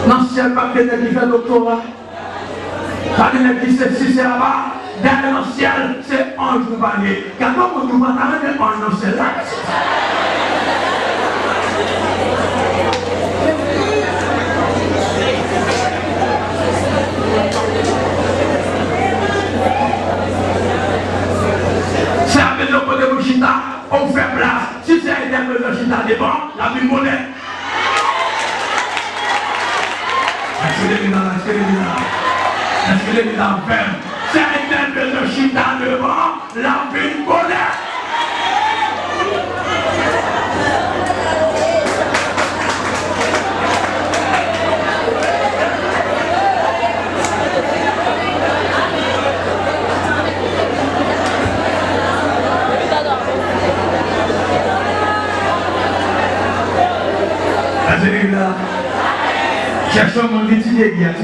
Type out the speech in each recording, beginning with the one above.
Dans le ciel, pas de qui fait doctorat. Pas de qui c'est là-bas. Dans le ciel, c'est ange pour parler. Quand on nous voit dans le ange dans le ciel, là. C'est avec le côté de Chita, on fait place. Si c'est un terme de Chita devant, la vie monnaie. Est-ce que les gens ferment? C'est un terme de Chita devant, la vie monnaie. Cherchons mon dit, tu déguias.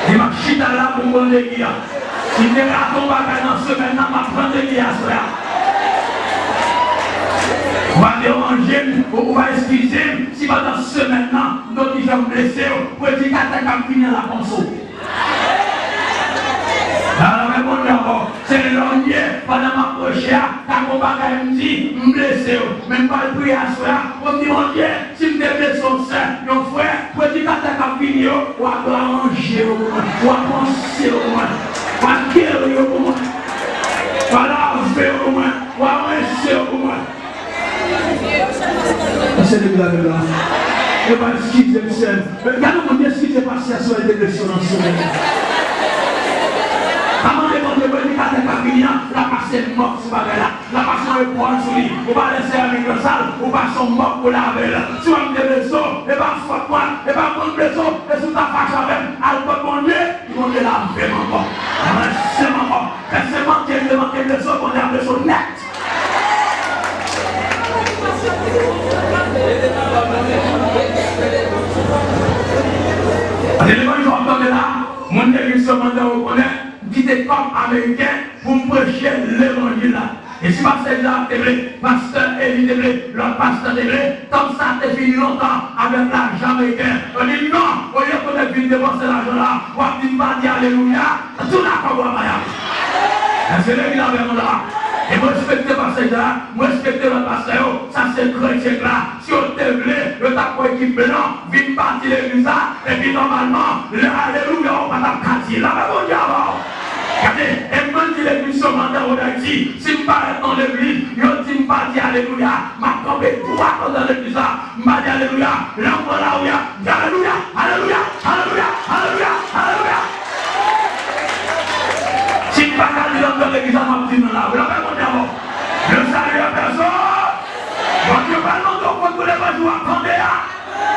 Il m'a chita là pour mon déguia. Si tu as ton bagage dans ce semaine, m'a prendre déguia. On va déranger, on va excuser. Si pendant ce semaine, nous sommes blessés, pour dire qu'à ta finir la console. C'est le lendemain, pendant ma prochaine, quand mon bagage me dit, je suis blessé, même pas le prier à soi, on me dit, mon Dieu, si je me blesse son sein, mon frère, pour dire qu'à ta fini, on va manger au moins, on va penser au moins, on va guérir au moins, on va laver au moins, on va rincer au moins. C'est le gars de là. Et pas excuser le seul. Regardez-moi bien ce qui s'est passé à soi et de sur le sommeil. Avant de demander pour lui, quand elle la passe mort sur la là. La passe est poil sur lui. On va laisser avec le sale, on va son mort pour laver là. Si on me dit blessure, et pas soit quoi, et pas mon blessure, et sous ta fâche avec, elle peut mon Dieu, ils vont te laver mon corps. C'est mon corps. C'est manquer de blessure qu'on a blessure net. L'élément ils ont entendu là, mon église se demande à reconnaître. Qui était comme américain pour me prêcher l'évangile là. Et si pasteur là, pasteur Élie, le pasteur comme ça, t'es fini longtemps avec l'argent américain. On dit non, au lieu qu'on ait fini de dépenser l'argent là, on va dire alléluia, tout là, comme on va y c'est l'église avec nous là. Et moi, respecte le pasteur là, moi, respecte le pasteur, ça c'est chrétien là. Si on te voulait, le tape pour équipe blanc, vite partir l'église là, et puis normalement, le alléluia, on va t'apprendre là, mais bon diable. Regardez, et moi qui l'église sur mandat au Haïti, si je parle dans l'église, je dis pas dire alléluia, ma tombé droit dans l'église là, m'a dit alléluia, l'enfant là où il y a, alléluia, alléluia, alléluia, alléluia, alléluia. Si je parle dans l'église, m'a dit là, vous l'avez mon diable, je salue la personne, bon Dieu parle dans ton compte pour l'évangile à Candéa,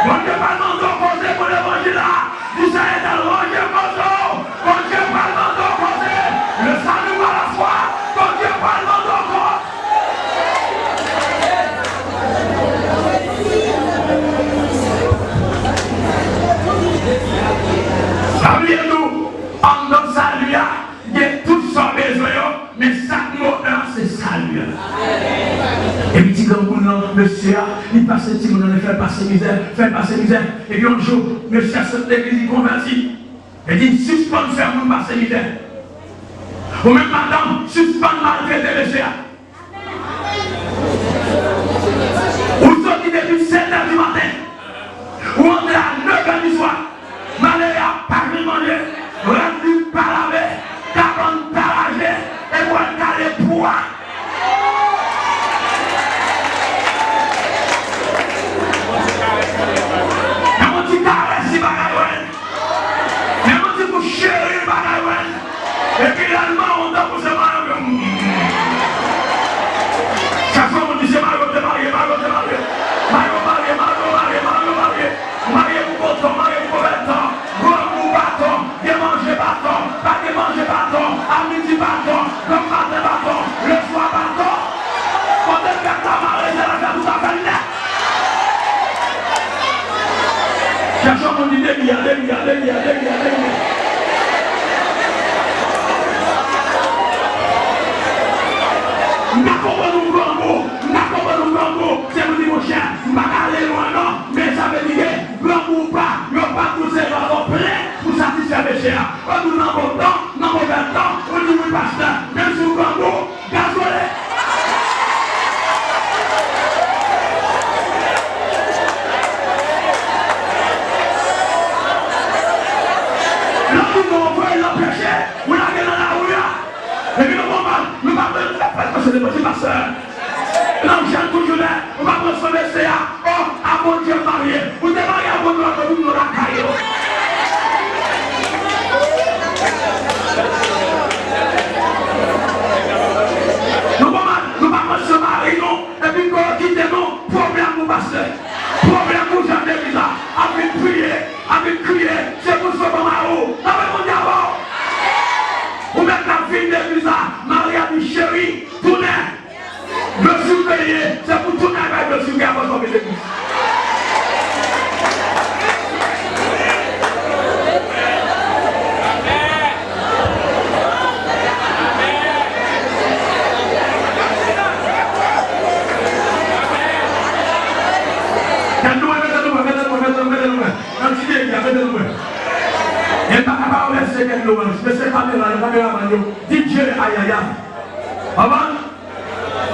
bon Dieu parle dans ton compte pour l'évangile là, vous savez dans le roger Kozo, bon Dieu parle dans ton compte. Le salut à la foi, ton Dieu parle dans ton corps. Saviez-nous, en notre salut, il y a tout son besoin, mais chaque mot c'est salut. Et puis, petit monsieur, il passe petit monde, il fait passer misère. Et puis un jour, monsieur cette église, il convertit. Et dit, suspend faire mon passer misère. Ou même madame, suspend maltraiter le chien. Ou sorti depuis 7h du matin. Ou entrez à 9h du soir. Malheur à pas manger, rendu pas lavé, 40 pas lagé, et moi caler poids. Mais mon petit caresse si bagaille. Mais mon petit pour chérir bagaille. Et puis l'allemand, on doit pour se marier. Chaque fois, on dit c'est marié. Marié pour bâton, marié pour bâton. Gros pour bâton, démanger bâton, pas démanger bâton, à midi bâton, comme matin bâton, le soir bâton. Quand elle fait ta mariée, c'est la faire tout à fait net. Cherchons mon idée, il y a. C'est mon chien. il y a de loin. Et pas capable de laisser quelqu'un loin. Je sais pas de la caméra, DJ, aïe aïe aïe. Avant,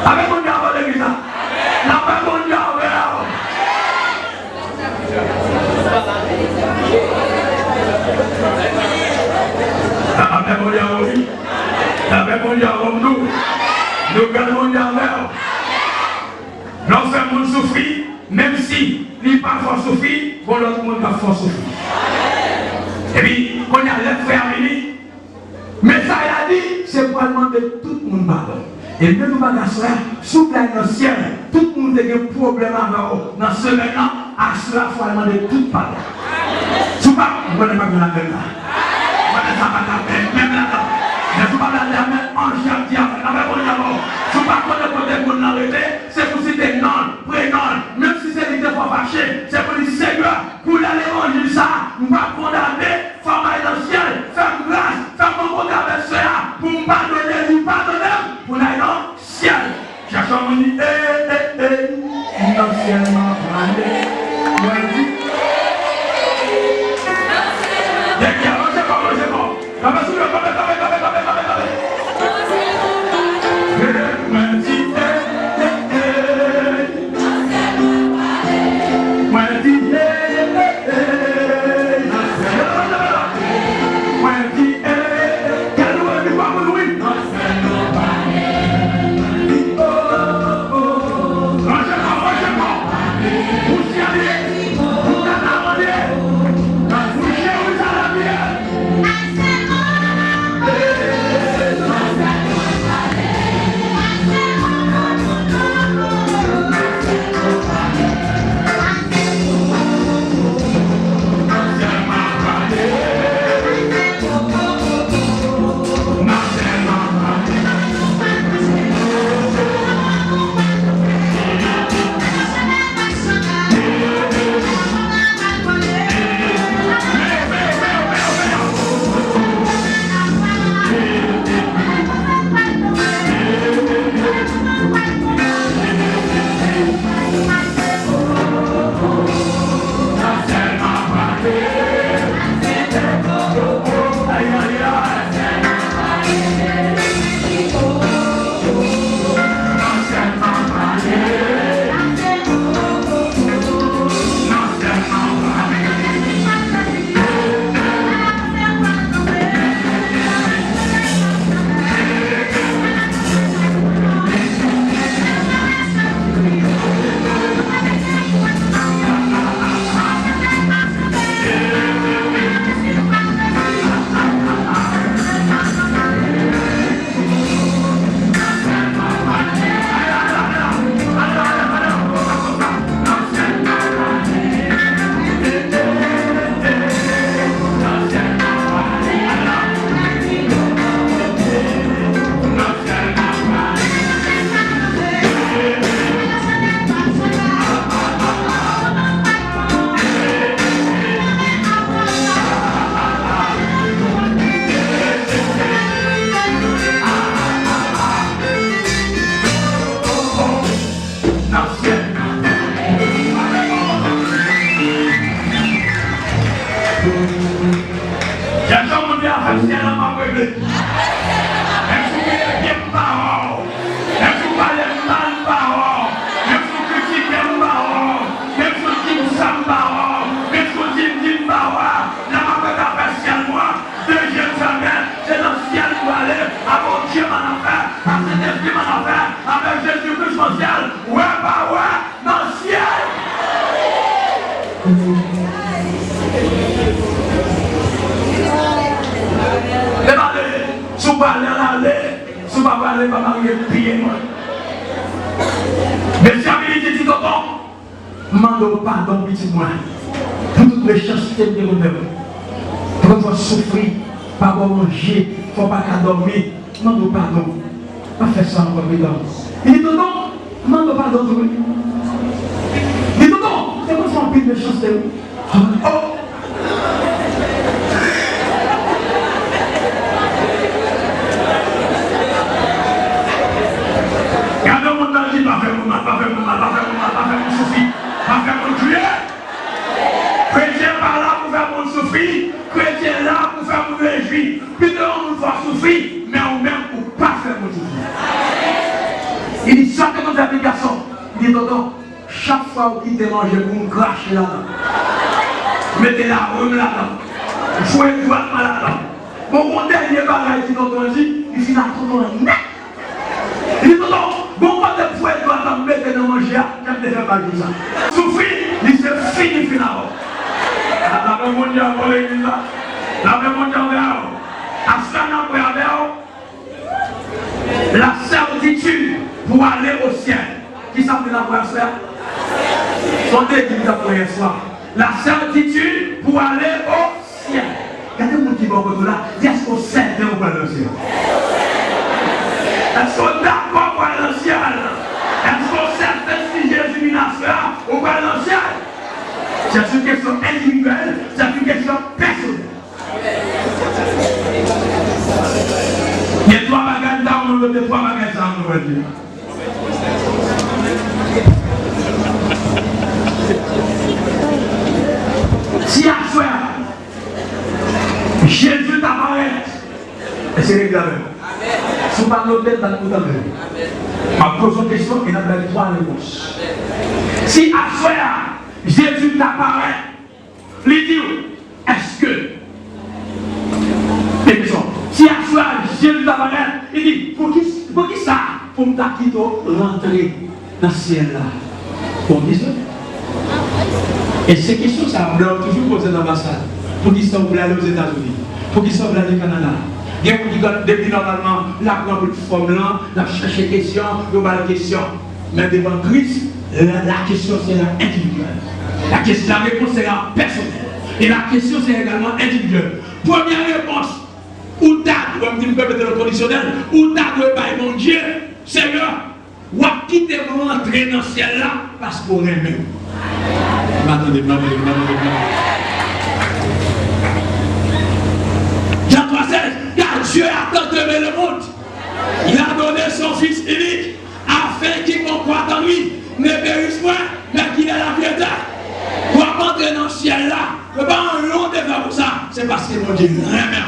avec mon diable de l'église, la paix mon diable. La paix mon diable, la paix mon diable, nous gardons mon diable. Lorsqu'un monde souffre, même si il n'est pas fort souffrir, bon l'autre monde va fort souffrir. Et puis, quand il y a les frères venus, mais ça il a dit, c'est pour demander tout le monde pardon. Et même nous pas d'asseoir, souple dans le ciel, tout le monde a des problèmes avec vous. Dans ce moment, à cela, il faut demander tout pardon. Souple, vous ne pouvez pas la même là. Vous ne pouvez pas la même là. Mais vous ne pouvez pas la même en chaque diable. Souple, quand vous ne pouvez pas l'arrêter, c'est pour citer non, prénom, même si c'est l'idée pour fâcher, c'est pour dire Seigneur, pour l'évangile ça, nous ne pas condamner, forme dans le ciel, faire grâce, faire mon monde avec cela, pour me pardonner, nous pardonner, pour aller dans le ciel. Cherchons mon dit, dans le ciel, m'a parlé. C'est bon. Pardon, petit moi, pour toutes les chances que vous avez. Pour vous souffrir, pas manger, il ne faut pas dormir. Demande pardon. Pas faire ça encore, mesdames. Il dit non, demande pardon. Il dit non, c'est quoi ça en pile de chance de vous? Oh! Regardez mon monde, pas faire mon mal, pas faire mon mal, pas faire mon mal, pas faire mon souci. Pas faire mon tuer. Chrétien par là pour faire chaque fois que tu manger pour me cracher là-dedans. Mettez la rhum là-dedans. Jouez droite là-dedans. Bon, mon dernier bagage qui nous dit, il finit à tout net. Il dit, non, bon, quand tu fouet droite, mettez dans manger, quand tu fais pas tout ça. Souffrir, il se finit finalement. La même mondiale pour l'église là. La même mondiale à ce la certitude pour aller au ciel. Qui s'appelle la première soeur? Son Dieu qui la première soir. La certitude pour aller au ciel. Regardez mon petit bon là. Est-ce qu'on sait pour aller au ciel? Est-ce qu'on est d'accord pour aller au ciel? Est-ce qu'on sait si Jésus vient à cela ou pas aller au ciel? C'est une question individuelle, c'est une question personnelle. Il y a trois bagages dans le monde, trois bagages dans le monde. Si à soi, Jésus t'apparaît, et c'est réglé. Si vous parlez de dans le monde, je pose une question et on a trois réponses. Si à soi, Jésus t'apparaît, lui dit, est-ce que, si à soi, Jésus t'apparaît, il dit, pour qui ça? Pour me quitter, rentrer dans le ciel là. Pour qui ça? Et ces questions, ça, on doit toujours poser dans l'ambassade. Pour qui ça, vous voulez aller aux États-Unis? Pour qui ça, vous voulez aller au Canada? Il y a des gens qui depuis normalement, la grande forme là, la cherche des questions, il n'y a pas de questions. Mais devant Christ, la question c'est individuelle. La réponse c'est personnelle. Et la question c'est également individuelle. Première réponse, où t'as, comme tu me peux mettre le conditionnel, où t'as de bail mon Dieu, Seigneur, ou à quitter mon entrée dans le ciel là, parce qu'on aime. M'attendez. Jean 3,16, car Dieu a tant aimé le monde, il a donné son Fils unique, afin qu'il croit en lui, ne périsse point, mais qu'il ait la vie éternelle. Pour entrer dans le ciel là, le pas un long débat pour ça, c'est parce que mon Dieu l'aime.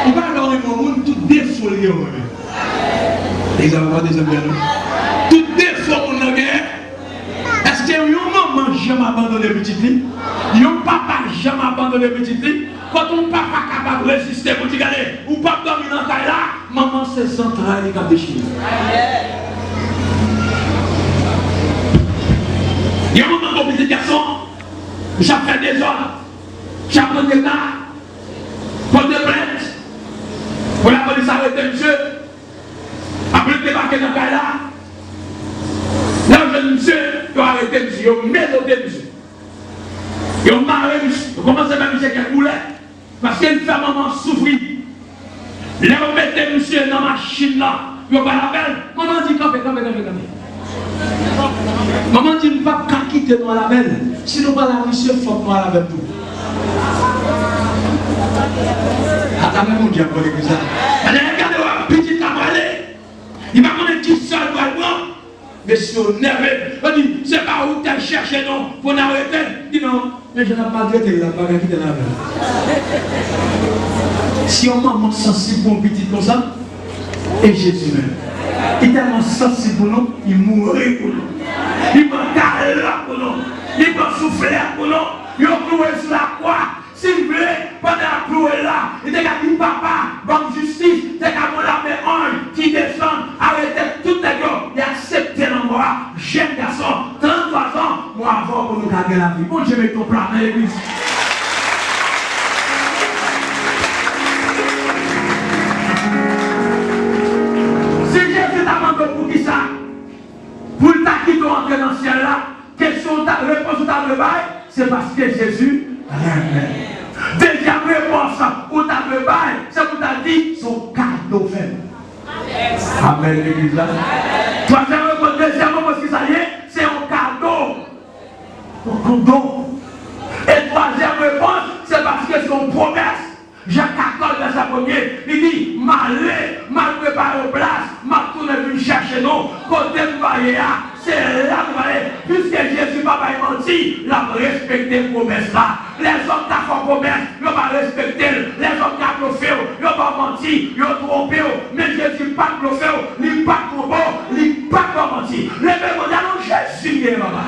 On va avoir un monde tout défaut. Les enfants des hommes, tout défaut qu'on a gagné. Est-ce que un maman jamais abandonné petite fille? Un papa jamais abandonné petite fille? Quand on papa capable de résister pour dire allez, ou pas dormir dans la là, maman c'est central et cap déchiré. Il y a un moment comme petit garçon, j'ai fait des ordres, j'ai pris des tas, pour des plaintes, pour la police arrêter monsieur, après le débarquer dans la là, là le jeune monsieur, il a arrêté monsieur, il a mésoté monsieur, il a marré monsieur, il a commencé à monsieur qui voulait, parce qu'il fait maman souffrir. Là on mettait monsieur dans la machine là, il a pas la belle, maman dit campé. Maman dit ne pas quitter nous à la belle. Si nous pas la monsieur, il faut que nous à la belle tout. Attends, mon Dieu, pour l'église. Regardez, petit camarade, il va connaître qui seul pour le prendre. Mais si on nerveux, on dit, c'est pas où tu as cherché non pour n'arrêter. Il dit non, mais je n'ai pas traité, il n'a pas quitté la belle. Si on maman sensible pour un petit comme ça, et Jésus même. Il est tellement sensible pour nous, il mourrait pour nous. Il va caler pour nous. Il va souffler pour nous. Il va clouer sur la croix. S'il vous plaît, pendant la clouer là, il a dit papa, bonne justice, c'est qu'à mon armée ange qui descend, arrêtez tout les gars, il a accepté l'endroit, jeune garçon, 33 ans, moi avant pour nous garder la vie. Bon Dieu, mets ton plan dans l'église. Pour qui ça? Pour t'acquitter entrer dans le ciel là, question ta réponse ou ta bail, c'est parce que Jésus aime. Deuxième réponse ou ta bail, c'est pour t'a dit son cadeau fait. Amen l'église là. Troisième réponse, deuxième réponse qui ça y est, c'est un cadeau. Un don. Et troisième réponse, c'est parce que c'est une promesse. Jacques 14, verset 1er, il dit, mal préparé aux places, mal tourné venu chercher nous, côté de Valéa, c'est là que aller. Puisque Jésus n'a pas menti, il a respecté la promesse là. Les hommes qui ont fait promesse, ils n'ont pas respecté. Les hommes qui ont bluffé, ils n'ont pas menti, ils ont trompé. Mais Jésus n'a pas bluffé, il n'a pas trompé, il n'a pas menti. Les mêmes mondiales ont Jésus est maman.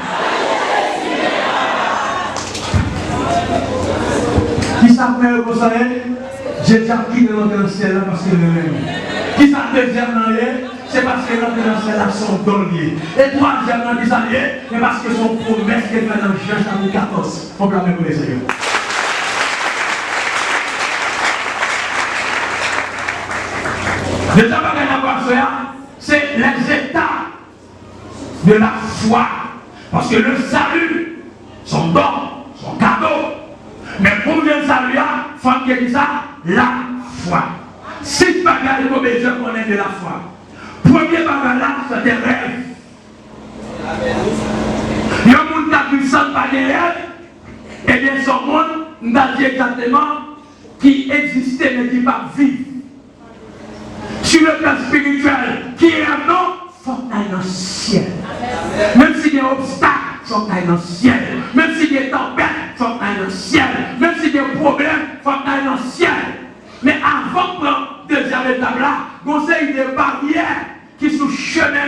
Qui s'appelle pour ça? J'ai déjà quitté l'entrée dans le ciel parce que le même. Qui s'appelle deuxième dans c'est parce que l'entrée dans le ciel a son don lié. Et troisième dans qui s'allié, c'est parce que son promesse qu'elle fait dans Jean chapitre 14. On peut la même pour les Seigneurs. Le travail à voir faire, c'est les états de la foi. Parce que le salut, son don, son cadeau. Mais pour le salut, il faut qu'il y ait ça, la foi. 6 bagages pour les gens qu'on ait de la foi. Premier bagage là, c'est des rêves. Il y a un monde qui a puissance par des rêves. Et bien, son monde, nous avons dit exactement qui existait mais qui va vivre. Sur le plan spirituel, qui est un nom, il faut que tu ailles dans le ciel. Même s'il y a un obstacle, il faut que tu ailles dans le ciel. Même s'il y a une tempête, il faut que tu ailles dans le ciel. Même s'il y a un problème, il faut que tu ailles dans le ciel. Mais avant de prendre deuxième étape là, conseil des barrières qui sont chemin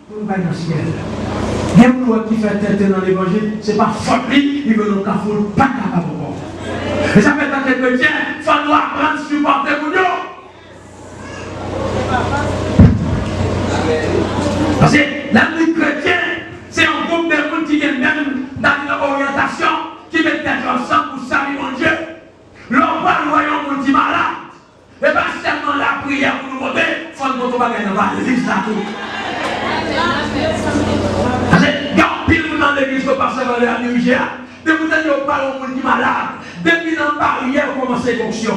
pour nous aller dans le ciel. Il y a un qui fait tête dans l'évangile, ce n'est pas faute, il veut nous faire pas capable encore. Et ça fait tant que chrétien, il faut nous apprendre à supporter pour nous. Parce que la vie chrétienne, c'est un groupe de gens qui viennent même dans une orientation, qui mettent des gens ensemble pour saluer mon Dieu. L'on va voyons mon petit malade. Et pas seulement la prière pour nous montrer, il faut que nous pas dans l'église là tout. Parce que il y a un pile dans l'église qui passe dans la Nigeria. Depuis que nous parlons au monde qui malade, depuis dans la barrière, commence à fonction.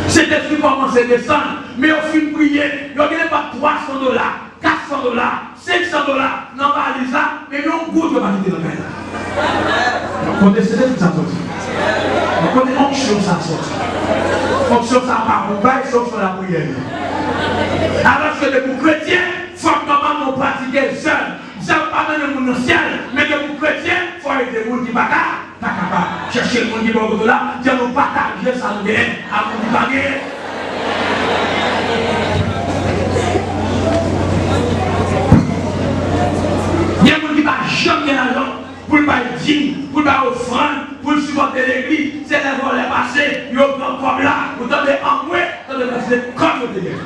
C'était ce qui commence à descendre, mais au fin de prier, il n'y a pas $300, $400, $500, non pas ça, mais non goût de pas quitter le père. On connaissait tout ça sorti. On connaît onction ça sorti. Onction ça part pour bail sauf sur la prière. Alors que les chrétiens, il faut que nous pratiquions seul. Ça ne veut pas donner le monde au ciel, mais les chrétiens, il faut aider les gens qui ne sont pas capables. Chercher le monde qui est là, dire nous partager ça nous gagne, à vous qui pas gagner. Il y a des gens qui ne sont jamais l'argent pour le bail digne, pour le bail offrande, pour supporter l'église. C'est les volets passés, ils ont pris comme là, vous devez en mouer, vous devez passer comme vous devez.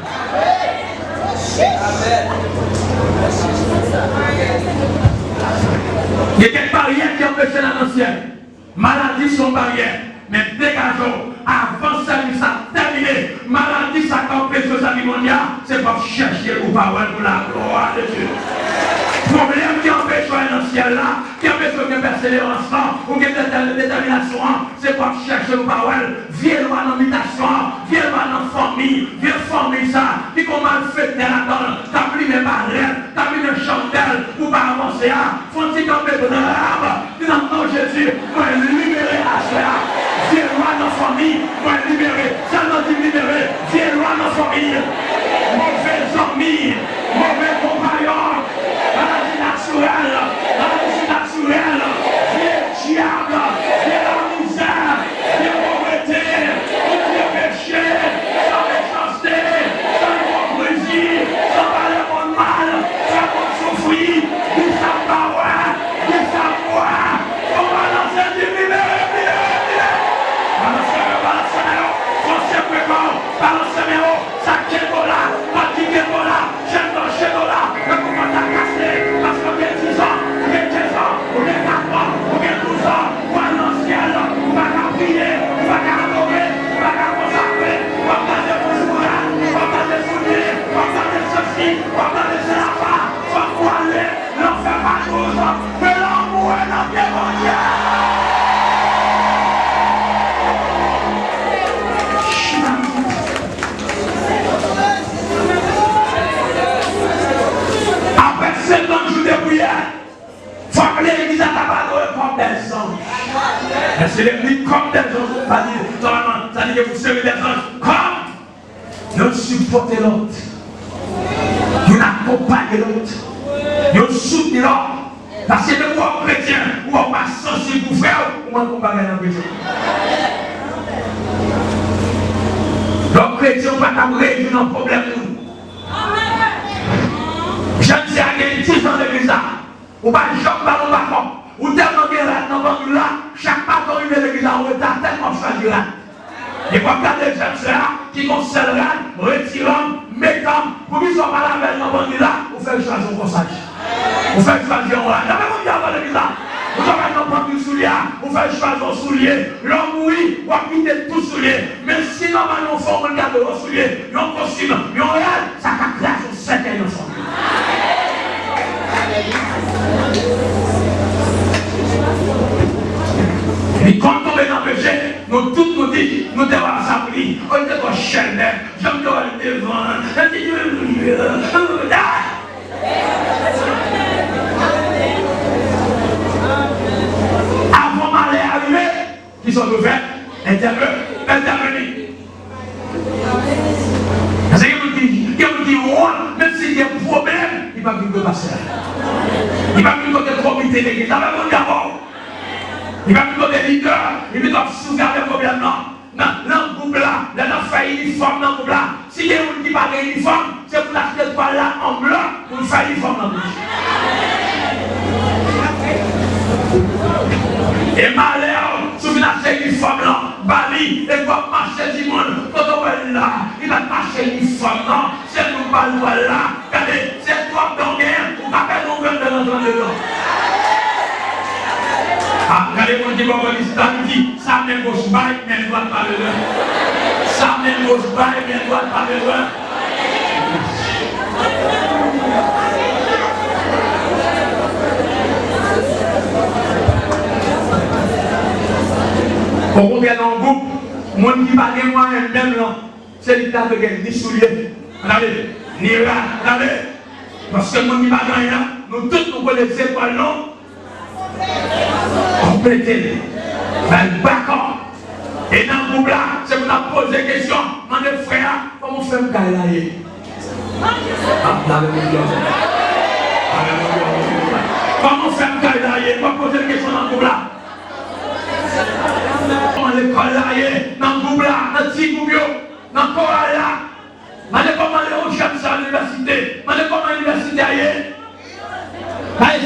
Il y a quelques barrières qui empêchent l'ancienne. Maladie sont barrières. Mais dégageons, avant ça, ça terminé. Maladie, ça empêche la vie mondiale. C'est pour chercher vos paroles pour la gloire de Dieu. Problème qui empêche l'ancienne là, qui empêche de persévérance, ou de détermination, c'est pour chercher vos paroles. Viens loin dans l'imitation, viens loin dans la famille, viens former ça. Qui commence à faire là-dedans, t'as pris mes barrettes, t'as pris mes chandelles, pour pas avancer. Faut-il tomber dans l'arbre, dans le nom de Jésus, pour libérer la chair. Viens loin dans la famille, pour libérer. Ça nous dit libérer, viens loin dans la famille. Mauvais amis, mauvais compagnons. Maladie naturelle, viens diable, viens la misère, viens pauvreté, viens péché, sans méchanceté, sans hypocrisie, sans parler mon mal, sans mon souffrir, du savoir, on va lancer du libérer. Balancez mes hauts, ça qu'est là, pas qui est là, j'aime dans chez là, le comment t'as cassé, parce qu'on vient 10 ans, on vient 15 ans, on vient 4 ans, on vient 12 ans, on va dans le ciel, on va qu'à prier, on va qu'à adorer, on va qu'à consacrer, on va regarder pour jouer, on va regarder soutenir, on va regarder ceci, on va regarder cela, on va aller, l'on fait pas chose, mais l'amour est dans bien mon Dieu. Après 7 ans de jour de prière, il faut que l'église a tabac comme des anges. Est-ce que l'église comme des anges? Ça dit que vous serez des anges comme vous supportez l'autre, vous accompagnez l'autre, vous soutenez l'autre. Parce que le mot chrétien, ou on pas sensible pour faire, ou on ne peut pas gagner un chrétien. Donc, chrétien, on ne peut pas résoudre un problème. Je ne sais pas 10 ans de l'église. Ou pas Jacques Ballon Bacon. Ou tellement de là, dans le là, chaque bâton il est l'église en retard, tellement choisi là. Et vous regardez les jeunes là, qui conservent, retirant, mettant, pour qu'ils ne soient pas là avec le là, vous faites choisir comme ça. Vous faites choisir là. Là, vous regardez l'église là. Vous avez un prendre du soulier, vous faites choisir un soulier. L'homme, oui, vous quittez tout soulier. Mais si normalement, on fait regarder le soulier, il y a un costume, il y a un réel, ça va créer son cercueil ensemble. Et quand on est dans le péché, nous tous nous disons, nous devons s'appeler, on doit chaîner, je dois le devant. Avant malheur arrivé, qui sont ouverts, intervenir. Parce que vous dites, même s'il y a un problème, il va venir de passer. Il va venir de comité d'église, ça va venir d'abord. Il va plutôt des leaders, il va sauvegarder le problème dans le groupe là, dans le faire uniforme dans le groupe là. Si il y a un qui parle uniforme, c'est pour l'acheter toi là en blanc pour faire uniforme dans le groupe. Et malheur, si vous achetez uniforme là, Bali, et va marcher du monde, quand on est là, il va marcher uniforme là, c'est nous pas là, regardez, c'est toi dans guerre, ou pas faire non de l'entrée dedans. Regardez-moi qui va vous dire, ça même gauche baille, mais droite pas de loin. Ça même gauche baille, mais droite pas de loin. Au contraire, dans le groupe, moi qui va gagner moi même là, c'est l'état de guerre, ni souliers, regardez, ni là, regardez. Parce que moi qui va gagner, nous tous nous connaissons pas le nom. Complétez. Ben, d'accord. Et dans le groupe là, c'est pour nous poser des questions. Mon frère, comment faire un gars là? Comment faire un gars là? On va poser des questions dans le groupe là. Comment l'école là? Dans le groupe là, dans le petit groupe, dans le chorale là. Comment les jeunes à l'université? Comment l'université aille?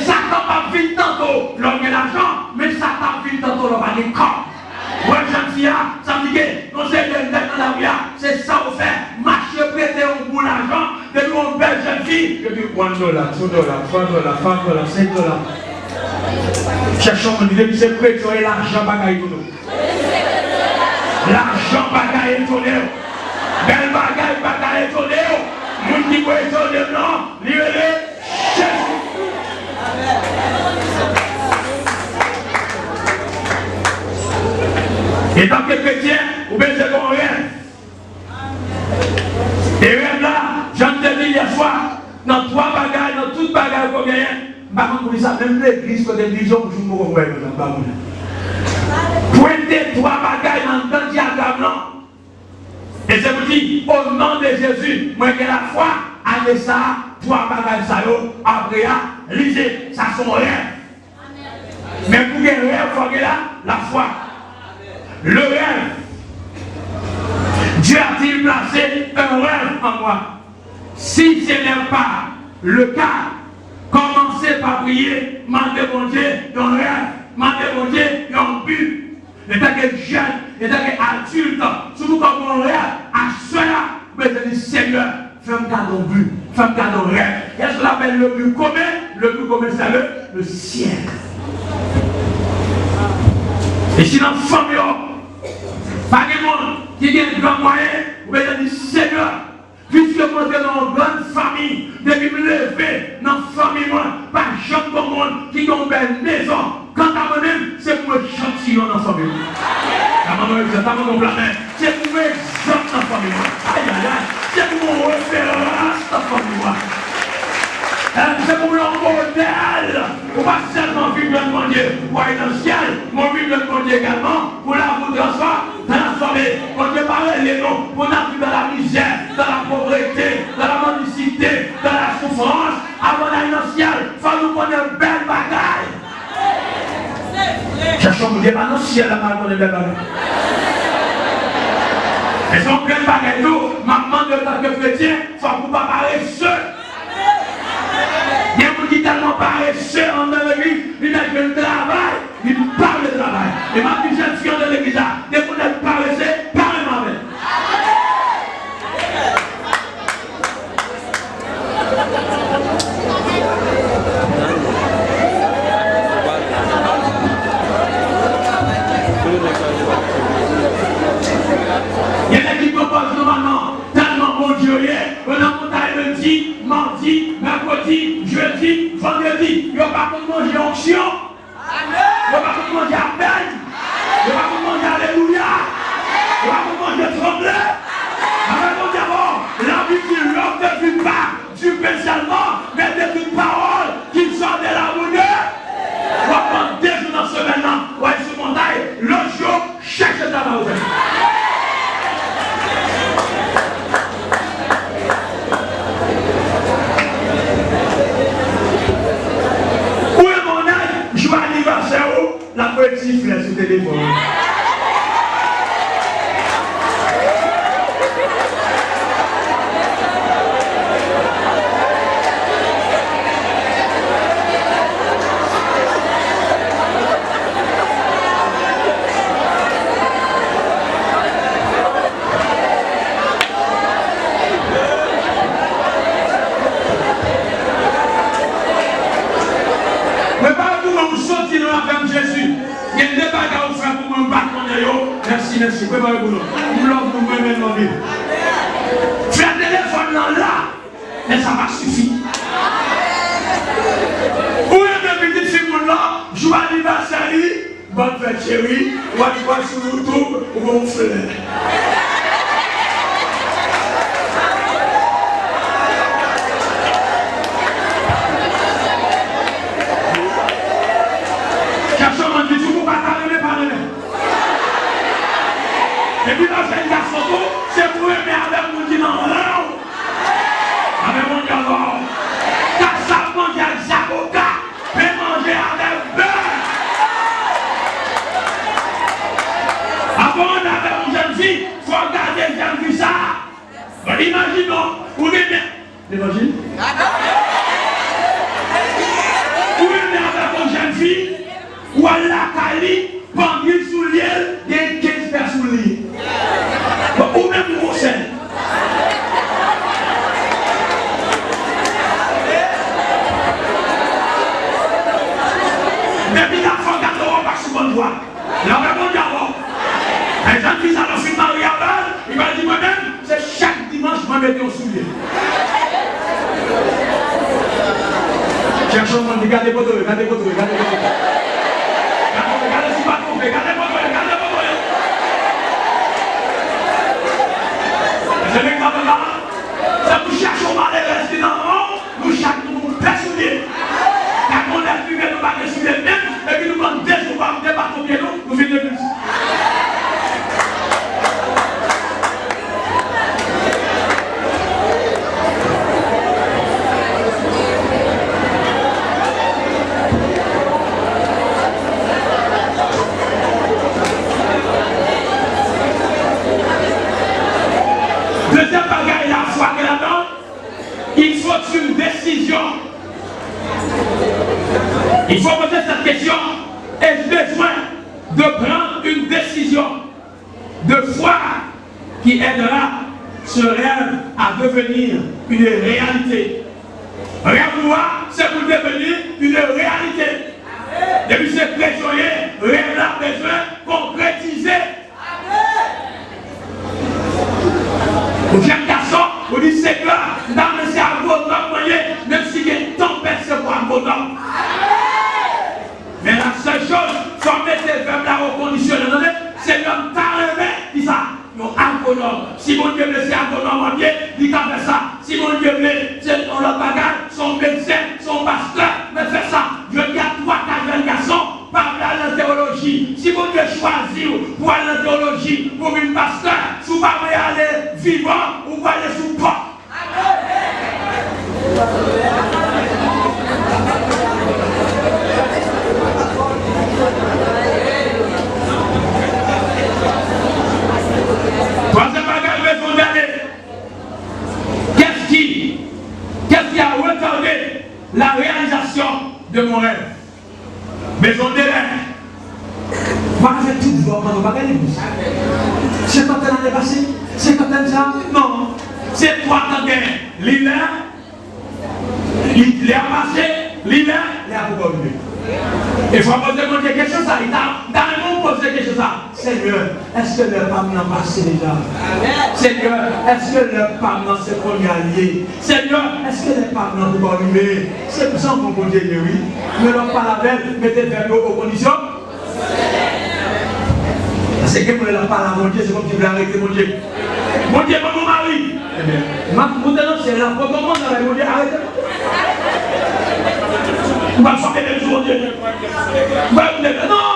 Satan va vite tantôt, l'homme a l'argent, mais Satan va vite tantôt, l'homme a les corps. Ouais, j'aime bien, ça me dit que non, c'est de dans la rue, c'est ça qu'on fait. Marcher, prêter un bout d'argent, de nous, une belle jeune fille. Et puis, $1, $2, $3, $5, $5. Cherchons, on dit, depuis c'est prêt, tu as l'argent, bagaille tout nous. L'argent, bagaille tout nous. Belle bagaille tout nous. Moun qui peut étonner, non, libéré, Jésus. Et tant que chrétien, vous pouvez dire qu'on rêve. Et rêve là, j'en ai dit hier soir, dans 3 bagages, dans toutes bagages qu'on gagne, par contre, ça, même l'église, quand elle dit, je vous mourrai, pointez 3 bagages dans le diagramme là. Et c'est vous dire, au nom de Jésus, moi qui ai la foi, allez ça, 3 bagages ça yo, après, lisez, ça sont rêve. Mais pour qu'il y ait un rêve, il faut qu'il y ait la foi. Le rêve. Dieu a-t-il placé un rêve en moi? Si ce n'est pas le cas, commencez par prier, demandez mon Dieu un rêve, demandez mon Dieu un but. Et tant que jeune, et tant que adulte, surtout comme mon rêve, à cela, vous pouvez dire Seigneur, fais-moi garder un but, fais-moi garder un rêve. Qu'est-ce qu'on appelle le but commun? Le but commun, c'est le ciel. Et si dans la famille, pas de monde qui a un grand moyen, vous pouvez dire Seigneur, puisque moi je suis dans une grande famille, depuis me lever dans la famille, pas jeune comme monde qui a une belle maison. Quant à moi-même, c'est pour me chanter dans la famille. C'est pour me chanter dans la famille. Aïe aïe aïe, c'est pour mon référence dans la famille. C'est pour mon modèle. Pour pas seulement vivre dans le Dieu, pour aller dans le ciel, mais vivre dans le Dieu également, pour la vous transformer. Pour ne pas les noms, pour n'être dans la misère, dans la pauvreté, dans la mendicité, dans la souffrance. Avant d'aller dans le ciel, il faut nous prendre une belle bagaille. Cherchons nous dire, non, ciel là, on est belle bagaille. Et si on belle bagaille, nous, maman de tant que chrétien, il faut que vous ne pas parler seul. Il y a des gens qui tellement paresseux en l'église, il n'a que le travail, il parle de travail. Et ma petite jeune de l'église, dès qu'on est paresseux, parlez-moi avec. Il y en a qui proposent normalement tellement bon Dieu, on a monté lundi, mardi, mercredi, jeudi, vendredi. Il n'y a pas de manger onction. Il n'y a pas de manger appel. Il n'y a pas de manger alléluia. Il n'y a pas de manger trembler. Avec mon d'abord, la vie qui l'homme ne vit pas du spécialement, mais de toute parole qui sort de la bouche. On va prendre 2 jours dans ce semaine-là. On va être sur montagne. L'autre jour, cherche le travail. Où est mon âge? Je vais anniversaire où? La petite flèche sur le téléphone. Merci. Préparez-vous. Nous l'avons nous-mêmes dans la vie. Faire le téléphone là, mais ça va suffire. Où est le petit film là? Joue anniversaire, bonne fête chérie, ou à voir sur YouTube, ou mon frère. Et puis là, c'est une photo, c'est pour aimer avec mon qui n'en a. Avec mon dialogue. Car ça mange avec Jacoca, mais manger avec beurre. Avant, on avait une jeune fille, il faut regarder une jeune fille ça. Imaginons, vous voulez bien. L'évangile? Vous voulez bien avec une jeune fille, ou à la Cali, pendule sous l'île, il y a 15 personnes sous l'île. Ou même vous scène. Mais puis la femme d'abord pas sur bonne voie. La réponse d'abord. Les gens qui sont dans le film mariage, il va dire moi-même, c'est chaque dimanche je vais mettre au soulier. Cherchons, regardez votre, regardez votre, regardez votre. Regardez si pas trompé, regardez votre, regardez votre. C'est le cas de là, c'est pour chercher mal les restes dans le monde, nous cherchons nous personnels. Quand on est plus que nous pas personnels même, et puis nous prenons 2 jours pour nous débattre au pied nous finissons plus. Deuxième bagaille, la foi que là-dedans, il faut une décision. Il faut poser cette question. Ai-je besoin de prendre une décision de foi qui aidera ce rêve à devenir une réalité? Rêve noir, c'est pour devenir une réalité. Depuis ce prisonnier, rêve là besoin concrétiser. Au jeune garçon, vous dites c'est clair, dans le cerveau, même si il y a une tempête, c'est pour un bonhomme. Mais la seule chose, faut mettre les verbes là au conditionnel, c'est l'homme carrément qui ça, non, un bonhomme. Si mon Dieu blessé un bonhomme en pied, il va faire ça. Si mon Dieu blessé, c'est dans le bagage, son médecin, son pasteur, mais fait ça. Je dis à 3-4 jeunes garçons, parle à la théologie. Si mon Dieu choisit pour aller à la théologie, pour une pasteur, si vous ne pouvez aller vivant, ou aller sous porte. Troisième bagage, raison d'aller. Qu'est-ce qui a retardé la réalisation maison de l'air. Pas avec tout le monde, on va gagner. 50 ans l'année passée, 50 ans ça. Non, c'est toi qui as gagné. L'hiver, il a passé, l'hiver, il a beaucoup oublié. Il faut poser mon Dieu quelque chose ça. Dans le monde, poser quelque chose ça. Seigneur, est-ce que le pape n'a passé déjà? Seigneur, est-ce que le pape n'a se premier allié? Seigneur, est-ce que le pape n'a pas arrivé? C'est pour ça qu'on peut dire oui. Ne leur pas la belle, mettez vers nous aux conditions. C'est que vous ne leur pas la mon Dieu, c'est comme si vous voulez arrêter mon Dieu. Mon Dieu, mon mari. Vous dénoncez la fois comment dans la mon Dieu, arrêtez. On va frapper les jours, Dieu. Non!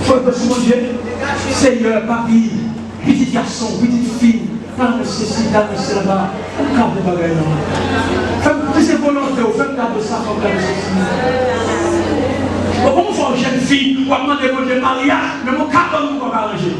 Faut que mon Dieu, Seigneur, papy, petit garçon, petite fille, dans le ceci, dans le cela, on garde des bagages. Faites ces volontés, faites garder ça, faites garder ceci. Comment on fait une jeune fille, on va demander mon Dieu mariage, mais mon cas, on va arranger.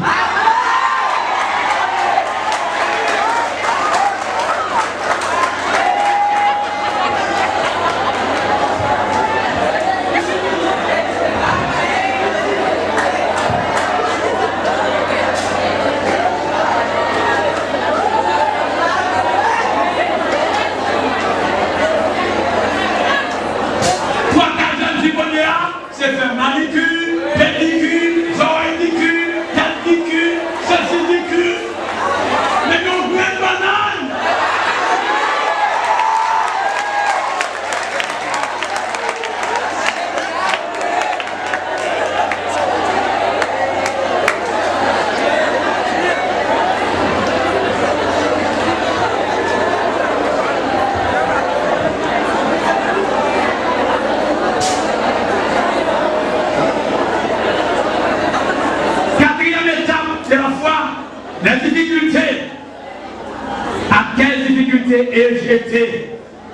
C'est faire manicure, pédicure, zoïdicure, calcicure, ceci-dicure. Mais nous, une banane. Les difficultés. À quelles difficultés ai-je été?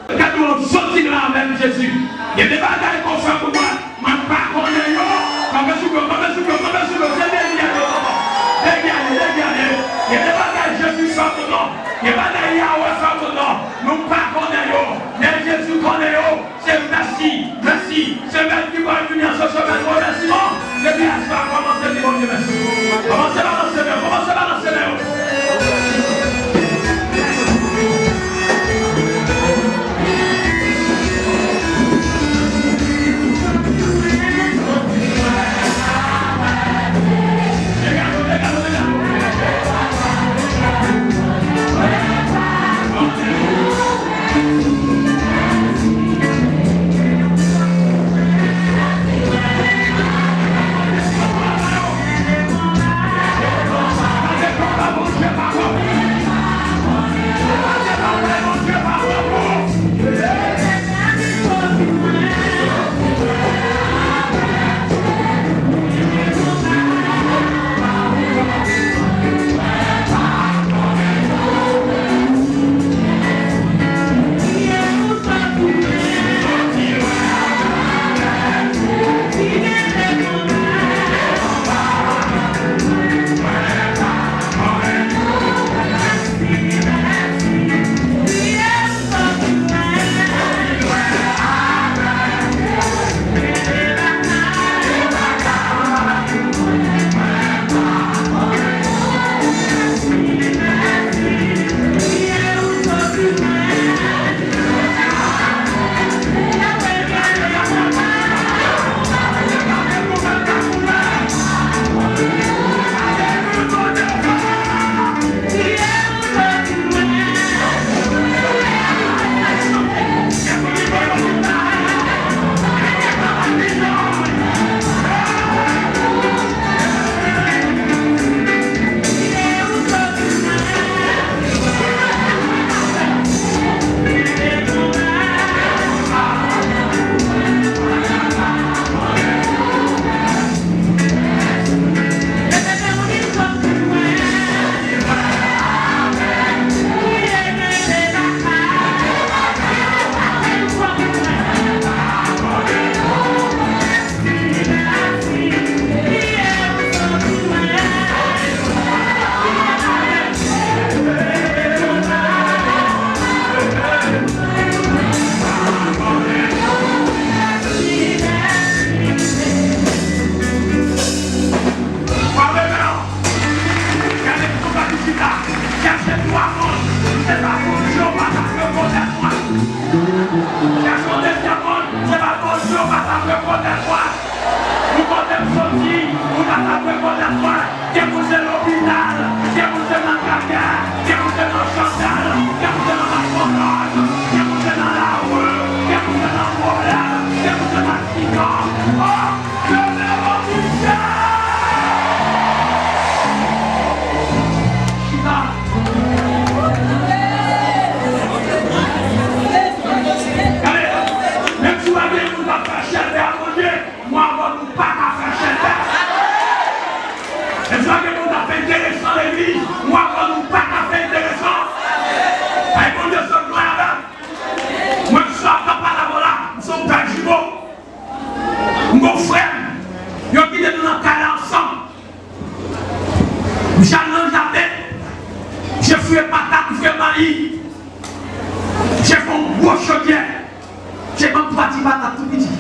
Quand nous sortis là avec Jésus, il y a des bagages qu'on fait pour moi. Je ne sais pas qu'on est là. Il y a des bagages Jésus fait pour nous. Il y a des bagages Yahweh fait pour nous. Nous ne pas qu'on est là. Mais Jésus connaît là. C'est merci, merci. C'est même qui va venir ce chemin de remerciement. C'est bien ça. Commencez à dire merci. Commencez à lancer le. Commencez à lancer le. J'ai fait patate, j'ai fait maïs. J'ai fait un gros chaudier. J'ai fait un petit patate tout petit.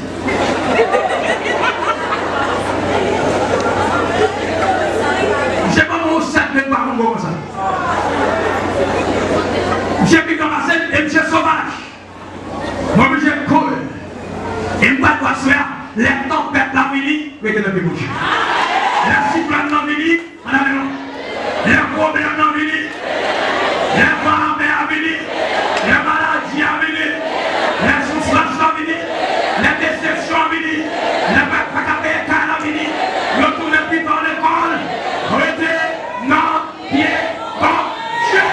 J'ai pas mon sac de par comme ça. J'ai pris comme ça et j'ai sauvage. Moi, j'ai couru. Et je ne pas faire les tempêtes la mini, mais que dans les bouches. Les cyclones dans mini, on a raison. Les problèmes dans mini, les maladies à mini, les maladies à mini, les souffrances à mini, les déceptions à mini, les bêtes à mini, le tour de pied dans l'école, restez dans pied dans Dieu.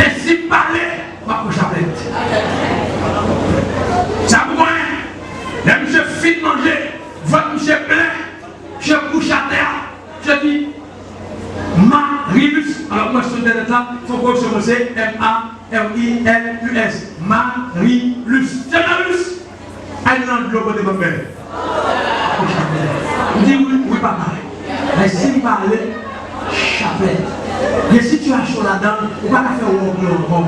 Et si parler, ma couche à plainte. Ça vous connaît? Les monsieur fit manger. Votre monsieur plein, je couche à terre, je dis Marilus. Alors moi je suis de là, il faut que je commence M-A-R-I-L-U-S. Marilus. C'est Marilus. Allez dans le globe de mon père. Je dis oui, pas mal. Mais si vous parlez, chapelle. Les situations là-dedans, vous ne pouvez pas faire work encore.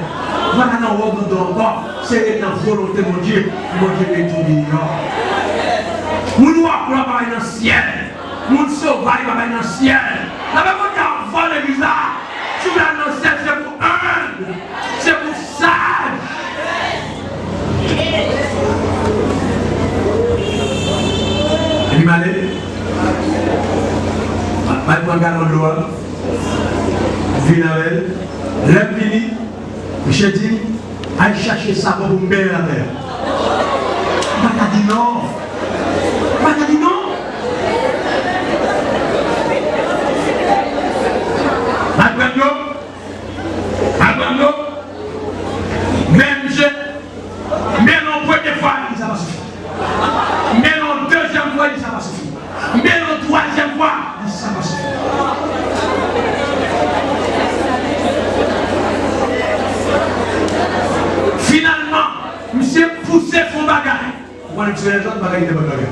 Vous ne pouvez pas faire work encore. C'est la volonté de mon Dieu. Mon Dieu est tout mignon. Mon roi va aller dans le ciel. Mon sauvage va aller dans le ciel. La même chose qui a volé bizarre. Tu vas dans le ciel, c'est pour un. C'est pour sage. Et puis, m'allez. Je vais prendre un gallon d'eau. Je vais avec elle. Lève fini. Je dis, allez chercher ça pour me payer la terre. Je vais dire non. Pas dit non. Abandon. Même je. Mais non, première fois, ça va suffire. Mais non, deuxième fois, ça va suffire. Mais non, troisième fois, ça va suffire. Finalement, monsieur poussé son bagage. Moi, je suis les autres bagages de bagage.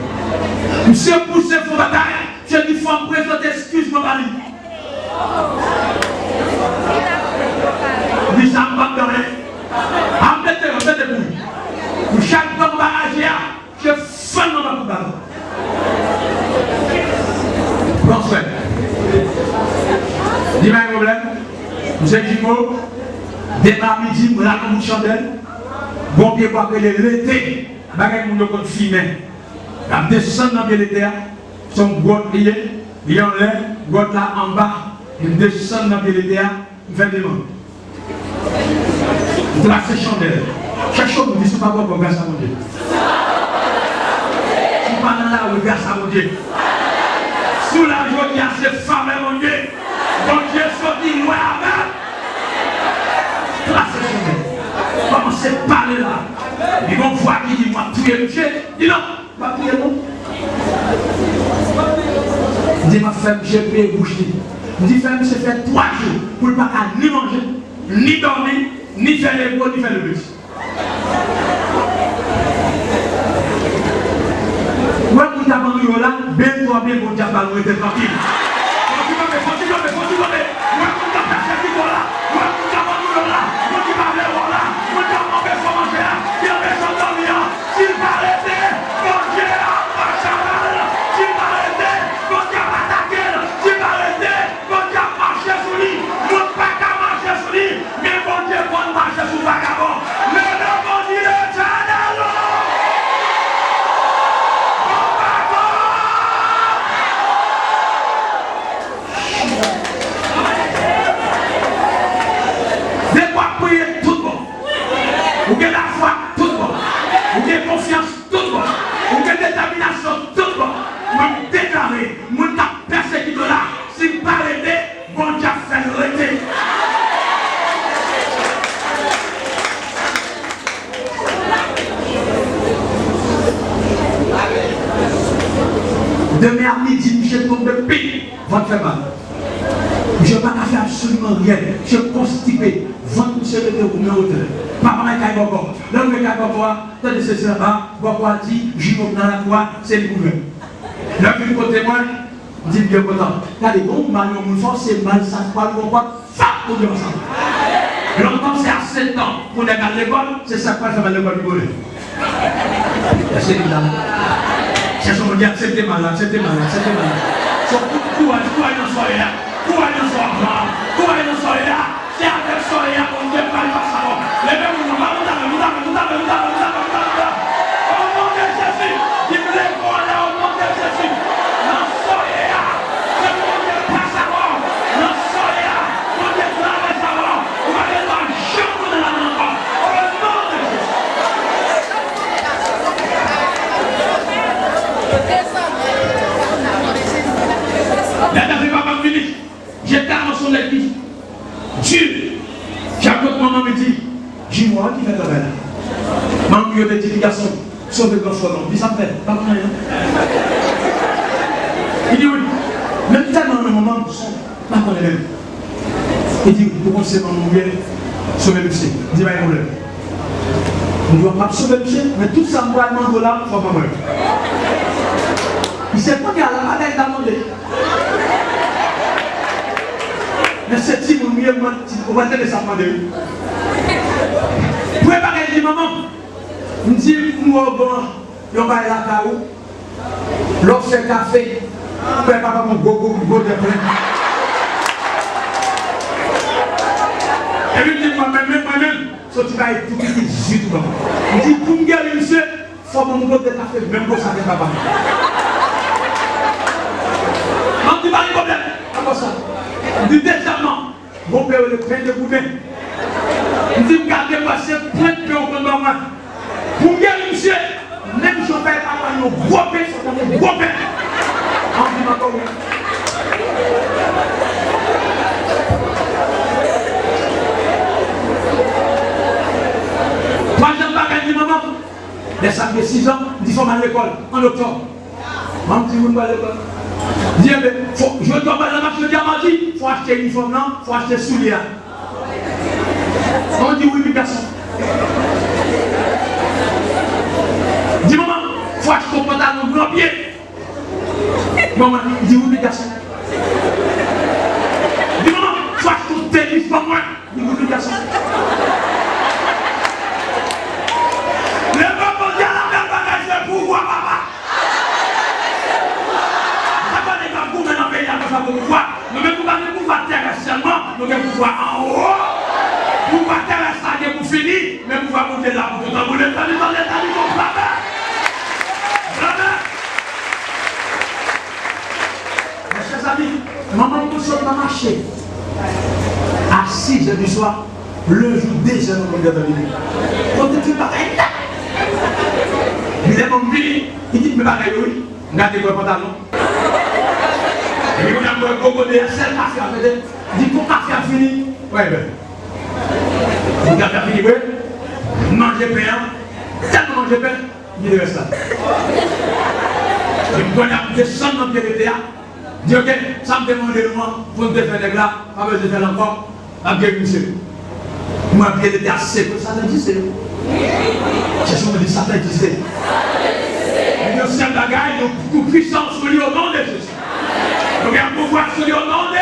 Monsieur poussé son bagage. Je dis, il faut me présenter, excuse-moi, Bali. Il dit, ça me va dans les. Mettez pour lui. Pour chaque temps bagage, je fais dans ma bagage. Bon, frère. Dis-moi un problème. Monsieur Jimo, demain midi, je vais une chandelle. Bon pied pour que l'été. Bagay moun yo kon filmé. La descendre dans l'été, son gros lié, il y a en l'air, gros là en bas, il descend dans l'été, il fait des mains. Il trace ses chandelles. Chaque chose vous dit, c'est pas bon pour grâce à mon Dieu. Si pas dans là, grâce à mon Dieu. Sous la joie, il y a ces femmes, mon Dieu. Mon Dieu sorti loin avec. Trace ses chandelles. Commencez à parler là. Ils vont voir qui dit, moi, prier le Dieu. Dis non, pas prier non. Dis ma femme, j'ai prié bouche. Dis femme, c'est fait 3 jours pour ne pas ni manger, ni dormir, ni faire les beaux, ni faire le but. Moi, pour t'abandonner là, bien toi, bien mon diable, nous était tranquille. Vous avez la foi, tout bon. Vous avez confiance, tout bon. Vous avez détermination, tout bon. Vous déclarez, vous avez persécuté là. Si vous parlez, bon Dieu fait l'arrêter. Demain à midi, je tombe de pique, votre fait mal. Je ne peux pas faire absolument rien. Je suis constipé. Votre monsieur de vous met au terrain. Papa m'a dit, bon, l'homme m'a dit, bon, attendez, c'est ça, bon, dit, j'y vais dans la croix, c'est le gouvernement. L'homme du côté moi, dit bien content. Regardez, bon, maintenant, mon force, c'est mal, ça ne va pas, ça, pour dire ensemble. Longtemps, c'est à 7 ans pour aller à l'école, c'est ça quoi, ça va à l'école du volet. C'est évident. C'est ce qu'on dit, c'était malade, c'était malade, c'était malade. So, pourquoi nous sommes là? Pourquoi nous sommes là? Pourquoi nous sommes là? C'est avec ça, il y a un peu de mal à savoir. Les mêmes, nous avons au nom de Jésus, il voulait qu'on ait au nom de Jésus. Nous sommes là. C'est le nom de pas savoir. Nous sommes là. Nous devons savoir. On va aller dans le jour de la mort. Au nom de Jésus. J'étais dans son église. Dieu, Jacob, maman me dit, dis-moi qui fait ta belle. Maman, il y a des petits garçons, sauf le grand frère. Il s'appelle, pas rien. Il dit oui, même tellement le moment où son, pas qu'on est même. Il dit, pourquoi c'est maman, bien, sauver le pied. Il dit, pas de problème. On ne doit pas sauver le pied, mais tout ça, moi, je demande là, il faut pas mourir. Il ne sait pas qu'il y a la bataille d'amender. Mais c'est si vous mieux, on va te ça demander. Vous pouvez pas dire, maman, on dit, nous, on va aller à la caou, l'on fait café, on ne peut pas mon gogo de plein. Et lui dit, moi-même, ce qui va être tout petit, tout bas. Il dit, pour me garder, monsieur, il faut mon gogo de café, même pour ça, c'est papa. Non, tu pas de problème. Comment ça? Du déchirement, mon père le plein de boudin. Il dit, regardez, c'est plein de pain au fond de moi. Pour me dire, monsieur, même si on fait un gros pain, c'est un gros pain. On dit, ma commune. Troisième bagage du maman, les sacs de 6 ans, ils sont à l'école, en octobre. Maman dit, vous ne pas à l'école. Je dois pas la marche de diamant, il faut acheter l'uniforme, il faut acheter souliers. On dit oui, 8 personnes. Dis maman, il faut acheter ton pantalon grand pied. Maman, il dit oui, 8 personnes. Dis maman, il faut acheter ton tennis pour moi. Il dit oui, 8 personnes. Le peuple dit à la même bagage de pouvoir, papa. Nous ne pouvons pas pouvoir terrestre seulement, nous devons pouvoir en haut. Pouvoir terrestre, ça pour finir, mais pouvoir monter là pour tout le monde. Mes chers amis, maman, nous sommes dans marché. À 6 h du soir, le jour déjà nous sommes dans le lit. Quand tu es pareil, il est mon fils, il dit, mais pareil, oui, regardez le pantalon. Et puis, on a un gogo de seul café à faire. Dit qu'on café a fini. Oui, ben. Le café a fini, oui. Manger pain. Tellement manger pain, il reste là. Et puis, on a descendu dans le pied de terre. Dit, ok, ça me demande de moi, pour me faire des glas, pas besoin de faire encore, à bien monsieur. Moi, pied de terre, c'est que ça existe. C'est ce qu'on me dit, ça existe. Et le seul bagage, il y a beaucoup de puissance sur lui au nom de Jésus. Donc, il y a un pouvoir sur lui au nom de.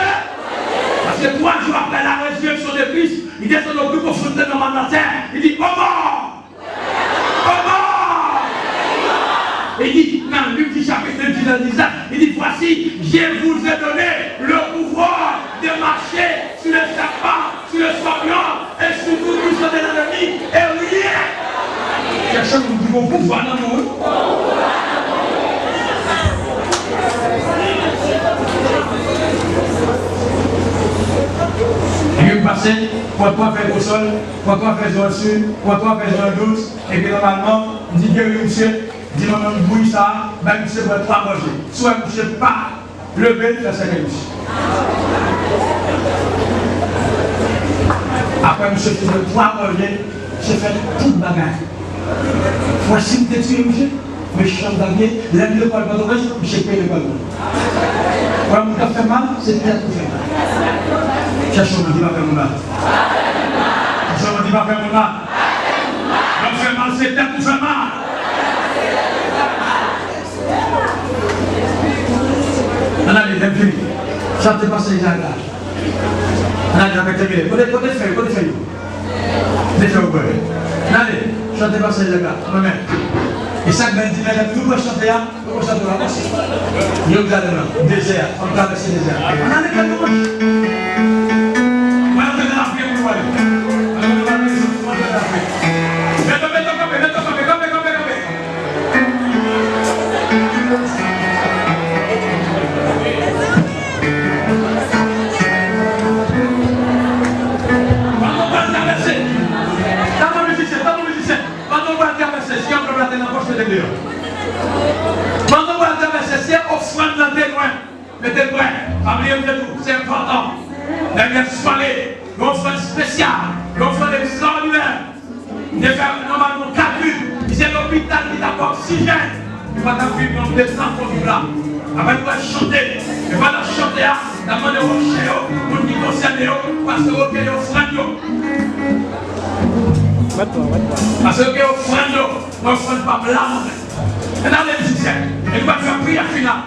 Parce que 3 jours après la résurrection de Christ, il descend au plus profond de la terre. Il dit, oh mort! Oh mort! Il dit, dans Luc chapitre 19, il dit, voici, je vous ai donné le pouvoir de marcher sur le serpent, sur le scorpion et sur tout le puissant de l'ennemi et rien. Quelqu'un nous dit, mon pouvoir dans nous. Et passer, pour toi faire au sol, pour toi faire au sud, pour toi faire au 12, et puis normalement, dit que monsieur, dit maman, bouille ça, ben monsieur va pas manger. Soit monsieur pas lever, faire ça avec monsieur. Après monsieur fait le 3 manger, je fais toute bagarre. Voici une tête monsieur, mais je chante d'avier, l'aime le bal de reste, je paye le ballon. Voilà, mon fait mal, c'est peut-être tout fait mal. Cherchons, on dit pas faire mon mal. Cherchons, on dit pas faire mon mal. Donc fait mal, c'est peut-être tout fait mal. On a les fini. Chantez pas ces gens-là. On a déjà terminé. Côté feuille. Déjà au bout. Allez, chantez pas ces gens-là. Moi-même. Et ça, ben, dit, madame, nous pouvons chanter là, nous pouvons chanter là. Nous allons désert, on traverse le désert. On a les gars, nous. Moi, on est dans l'Afrique, on va aller. On est dans l'Afrique. Mets-toi, si on peut la tenir en poche de Dieu. Pendant qu'on va traverser, c'est offrande dans tes loin. Mettez prêt. Oubliez de tout, c'est important. Derrière soirée, l'offrande spéciale, l'offrande extraordinaire. De faire normalement 4 buts. C'est l'hôpital qui t'apporte oxygène. Tu vas t'appuyer dans le temps pour vivre là. Après, tu vas chanter. Tu vas chanter là. Tu vas demander au chien, pour qui concerne, parce que vous avez offrande. Parce que offrande pas blâme. Maintenant les musiciens, et nous allons faire prière finale.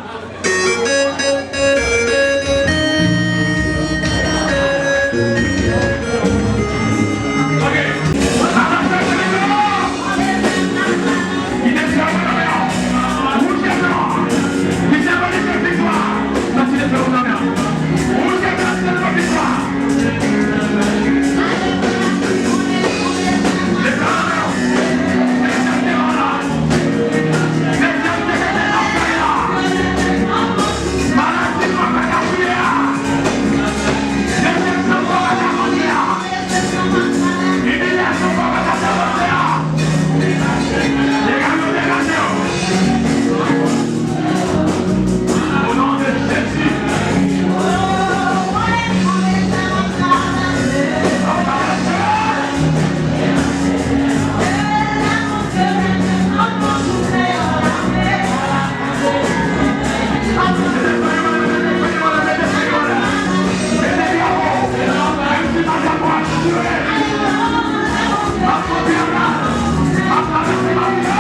Thank you.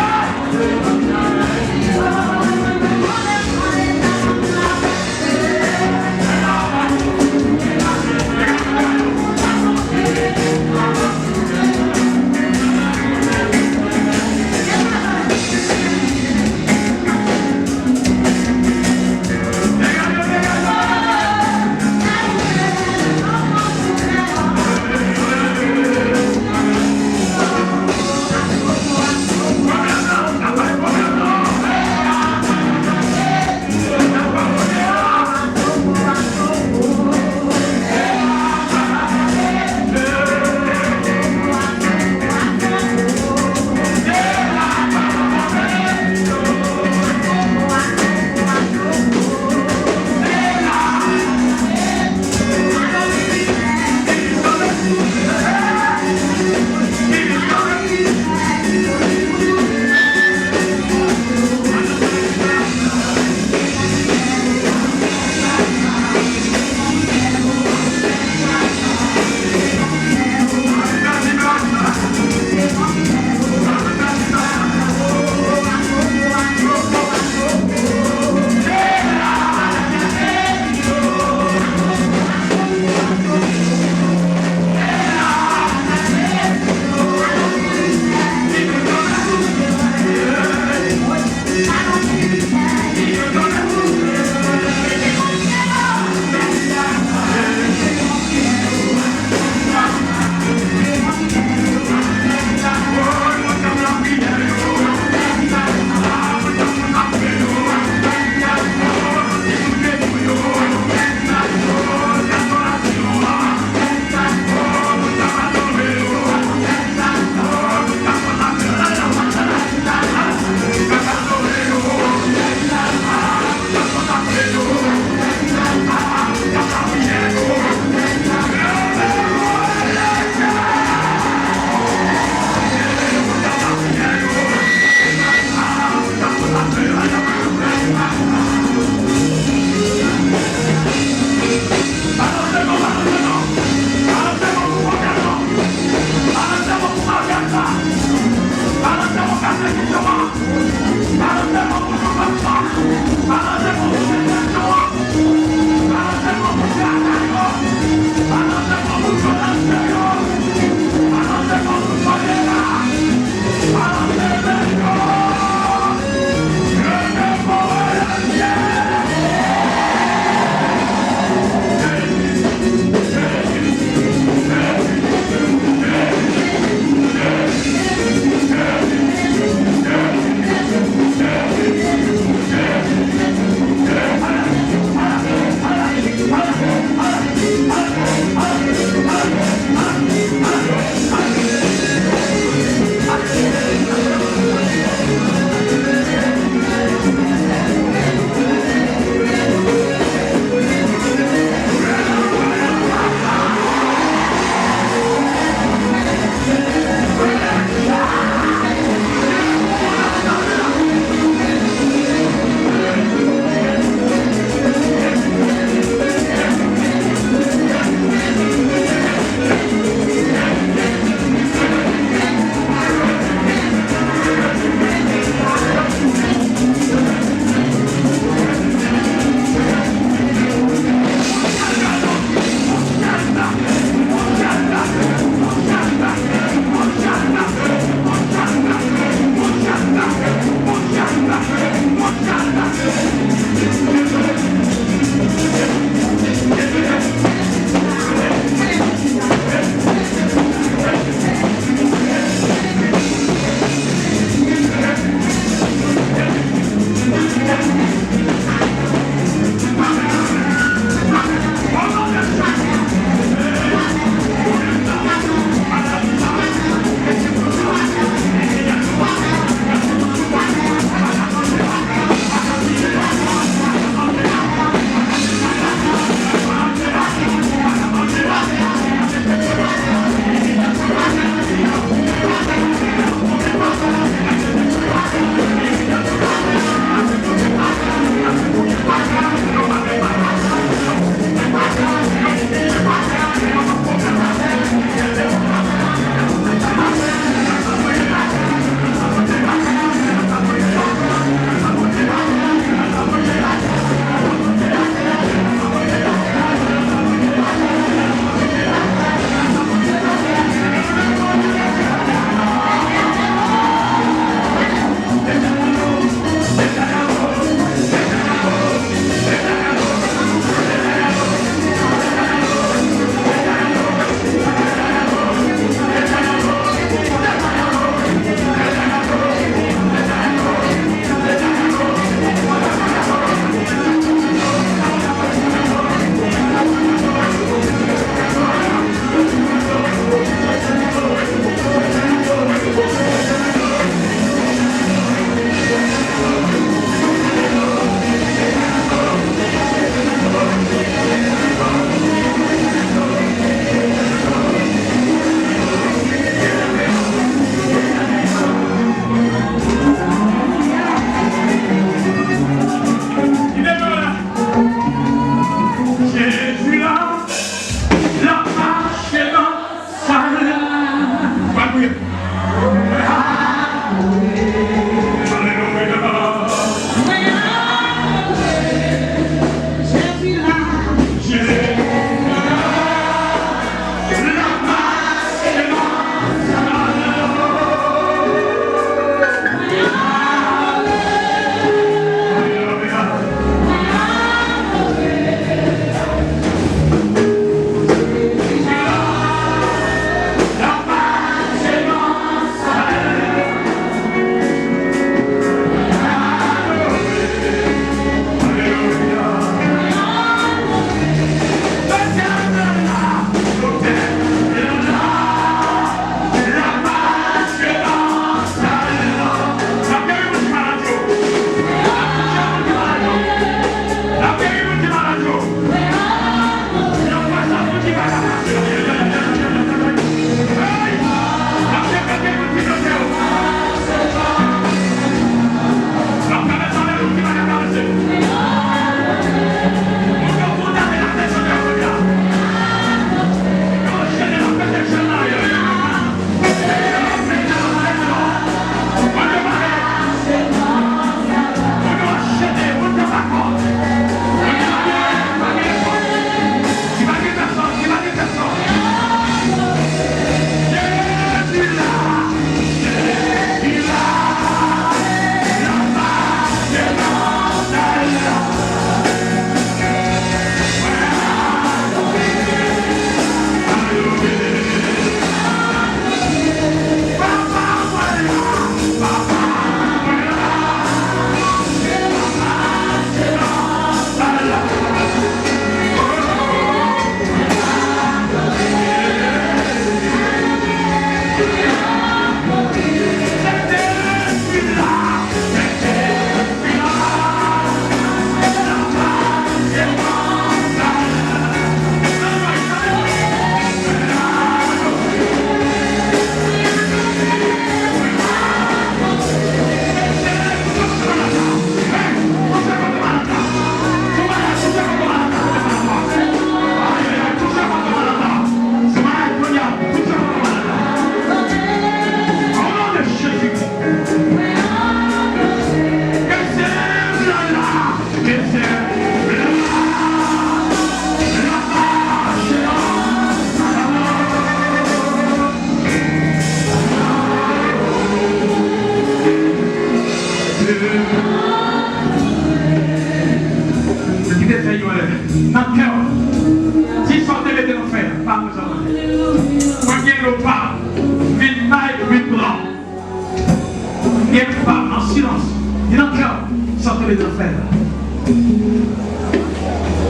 Il y a une femme en silence. Il en cœur. Sortez les enfants.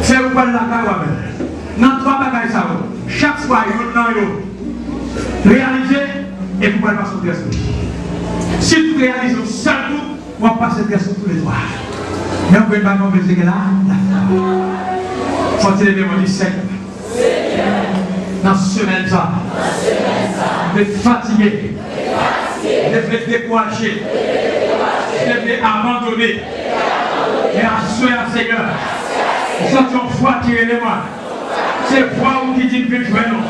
C'est vous parler la carotte. Dans trois bagages, ça va. Chaque fois, il réaliser et vous pouvez passer au test. Si vous réalisez au seul coup, on va passer le test tous les trois. Mais on ne peut pas converser que là. Faut-il les demander sec. Dans ce semaine, ça. Vous êtes fatigué. Vous êtes découragé. Vous êtes abandonné. Et assuré à Seigneur. Sortez en foi, tirez-les moi. C'est foi où qui dit que tu es nous.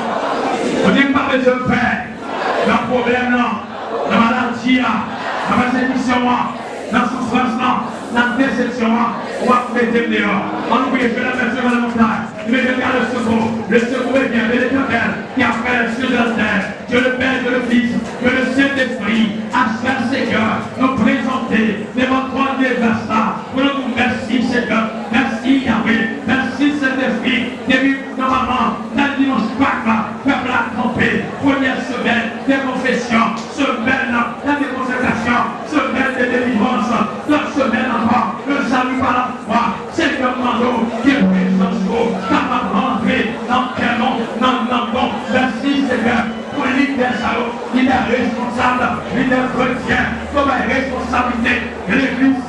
On dit pas de père. Dans le problème, dans la maladie, dans la persécution, dans la souffrance, dans la déception, on va mettre dehors. On oublie que la personne dans la montagne. Mais je garde le secours est bien de l'Éternel qui a fait les cieux de la terre. Dieu le Père, Dieu le Fils, Dieu le Saint-Esprit, à faire Seigneur, nous présenter devant toi des versats. Pour nous merci Seigneur, merci Yahweh, merci Saint-Esprit, depuis normalement, la dimanche Pâques, peuple a campé, première semaine des confessions, semaine la déconsécration, semaine de délivrance, la semaine encore, le salut par la foi, Seigneur Mando, qui est présent chaud, capable d'entrer dans quel nom, non, merci Seigneur, pour l'idée salaud, il est responsable, il est chrétien, comme responsabilité, l'église